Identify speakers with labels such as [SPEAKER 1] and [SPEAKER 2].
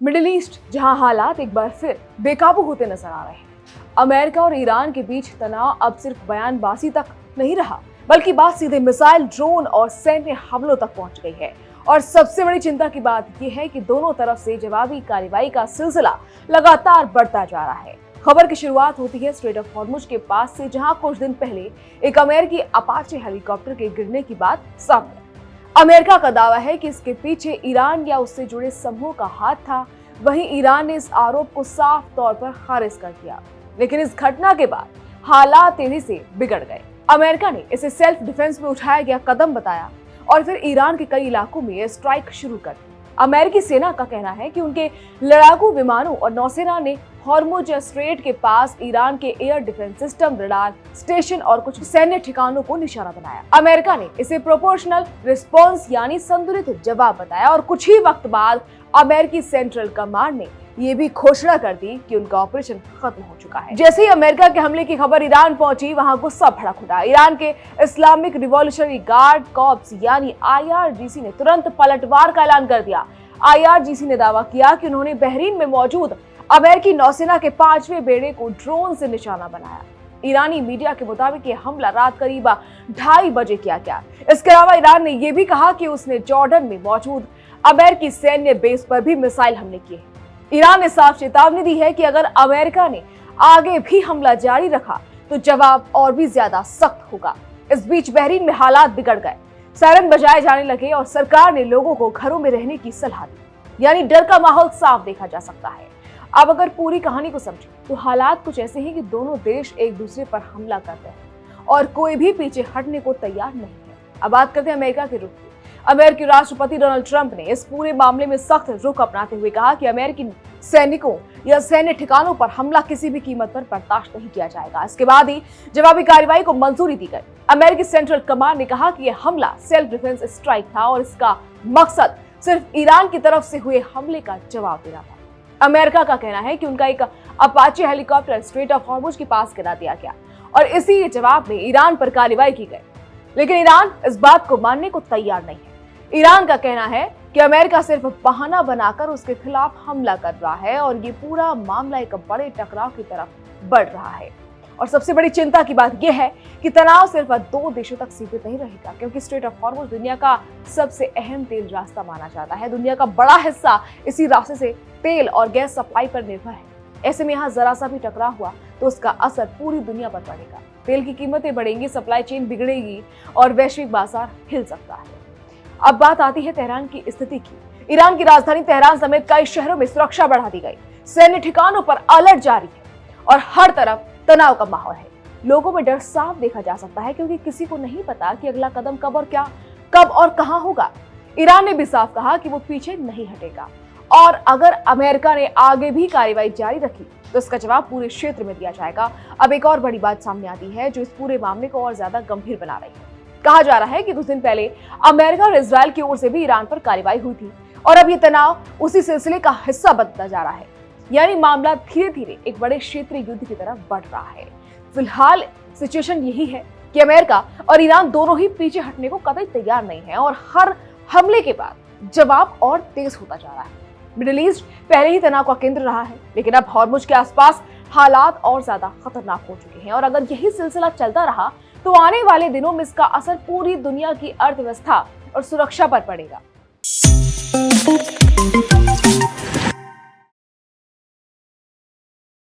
[SPEAKER 1] Middle east जहां हालात एक बार फिर बेकाबू होते नजर आ रहे हैं। अमेरिका और ईरान के बीच तनाव अब सिर्फ बयानबाजी तक नहीं रहा, बल्कि बात सीधे मिसाइल, ड्रोन और सैन्य हमलों तक पहुंच गई है। और सबसे बड़ी चिंता की बात यह है कि दोनों तरफ से जवाबी कार्रवाई का सिलसिला लगातार बढ़ता जा रहा है। खबर की शुरुआत होती है स्ट्रेट ऑफ हॉर्मुज के पास से, जहां कुछ दिन पहले एक अमेरिकी अपाचे हेलीकॉप्टर के गिरने की बात सामने। अमेरिका का दावा है कि इसके पीछे ईरान या उससे जुड़े समूह का हाथ था। वहीं ईरान ने इस आरोप को साफ तौर पर खारिज कर दिया। लेकिन इस घटना के बाद हालात तेजी से बिगड़ गए। अमेरिका ने इसे सेल्फ डिफेंस में उठाया गया कदम बताया और फिर ईरान के कई इलाकों में एयर स्ट्राइक शुरू कर दी। अमेरिकी सेना का कहना है कि उनके लड़ाकू विमानों और नौसेना ने हॉर्मुज स्ट्रेट के पास ईरान के air defence system, radar station और कुछ सैन्य ठिकानों को निशाना बनाया। अमेरिका ने इसे प्रोपोर्शनल रिस्पॉन्स यानी संतुलित जवाब बताया और कुछ ही वक्त बाद अमेरिकी सेंट्रल कमांड ने ये भी घोषणा कर दी कि उनका ऑपरेशन खत्म हो चुका है। जैसे ही अमेरिका के हमले की खबर ईरान पहुंची, वहां गुस्सा भड़क उठा। ईरान के इस्लामिक रिवॉल्यूशनरी गार्ड कॉर्प्स यानी IRGC ने तुरंत पलटवार का ऐलान कर दिया। IRGC ने दावा किया कि उन्होंने बहरीन में मौजूद अमेरिकी नौसेना के 5वें बेड़े को ड्रोन से निशाना बनाया। ईरानी मीडिया के मुताबिक यह हमला रात करीब 2:30 बजे किया गया। इसके अलावा ईरान ने यह भी कहा कि उसने जॉर्डन में मौजूद अमेरिकी सैन्य बेस पर भी मिसाइल हमले किए हैं। ईरान ने साफ चेतावनी दी है कि अगर अमेरिका ने आगे भी हमला जारी रखा तो जवाब और भी ज्यादा सख्त होगा। इस बीच बहरीन में हालात बिगड़ गए। सायरन बजाए जाने लगे और सरकार ने लोगों को घरों में रहने की सलाह दी, यानी डर का माहौल साफ देखा जा सकता है। अब अगर पूरी कहानी को समझें तो हालात कुछ ऐसे हैं कि दोनों देश एक दूसरे पर हमला कर रहे हैं और कोई भी पीछे हटने को तैयार नहीं है। अब बात करते हैं अमेरिका के रुख की। अमेरिकी राष्ट्रपति डोनाल्ड ट्रंप ने इस पूरे मामले में सख्त रुख अपनाते हुए कहा कि अमेरिकी सैनिकों या सैन्य ठिकानों पर हमला किसी भी कीमत पर बर्दाश्त नहीं किया जाएगा। इसके बाद ही जवाबी कार्रवाई को मंजूरी दी गई। अमेरिकी सेंट्रल कमांड ने कहा कि यह हमला सेल्फ डिफेंस स्ट्राइक था और इसका मकसद सिर्फ ईरान की तरफ से हुए हमले का जवाब देना था। अमेरिका का कहना है कि उनका एक Apache helicopter straight of Hormuz के पास गिरा दिया गया और इसी जवाब में ईरान पर कार्रवाई की गई। लेकिन ईरान इस बात को मानने को तैयार नहीं है। ईरान का कहना है कि अमेरिका सिर्फ बहाना बनाकर उसके खिलाफ हमला कर रहा है और ये पूरा मामला एक बड़े टकराव की तरफ बढ़ रहा है। और सबसे बड़ी चिंता की बात यह है कि तनाव सिर्फ 2 देशों तक सीमित नहीं रहेगा, क्योंकि स्ट्रेट ऑफ हॉर्मुज दुनिया का सबसे अहम तेल रास्ता माना जाता है। दुनिया का बड़ा हिस्सा इसी रास्ते से तेल और गैस सप्लाई पर निर्भर है। ऐसे में यहाँ जरा सा भी टकराव हुआ तो उसका असर पूरी दुनिया पर पड़ेगा। तेल की कीमतें बढ़ेंगी, सप्लाई चेन बिगड़ेगी और वैश्विक बाजार हिल सकता है। अब बात आती है तेहरान की स्थिति की। ईरान की राजधानी तेहरान समेत कई शहरों में सुरक्षा बढ़ा दी गई। सैन्य ठिकानों पर अलर्ट जारी है और हर तरफ तनाव का माहौल है। लोगों में डर साफ देखा जा सकता है, क्योंकि किसी को नहीं पता कि अगला कदम कब और कहां होगा। ईरान ने भी साफ कहा कि वो पीछे नहीं हटेगा और अगर अमेरिका ने आगे भी कार्रवाई जारी रखी तो इसका जवाब पूरे क्षेत्र में दिया जाएगा। अब एक और बड़ी बात सामने आती है जो इस पूरे मामले को और ज्यादा गंभीर बना रही है। कहा जा रहा है कि कुछ दिन पहले अमेरिका और इजरायल की ओर से भी ईरान पर कार्रवाई हुई थी और अब ये तनाव उसी सिलसिले का हिस्सा बनता जा रहा है। यानी मामला धीरे धीरे एक बड़े क्षेत्रीय युद्ध की तरफ बढ़ रहा है। फिलहाल सिचुएशन यही है कि अमेरिका और ईरान दोनों ही पीछे हटने को कतई तैयार नहीं है और हर हमले के बाद जवाब और तेज होता जा रहा है। मिडिल ईस्ट पहले ही तनाव का केंद्र रहा है, लेकिन अब हॉर्मुज के आसपास हालात और ज्यादा खतरनाक हो चुके हैं और अगर यही सिलसिला चलता रहा तो आने वाले दिनों में इसका असर पूरी दुनिया की अर्थव्यवस्था और सुरक्षा पर पड़ेगा।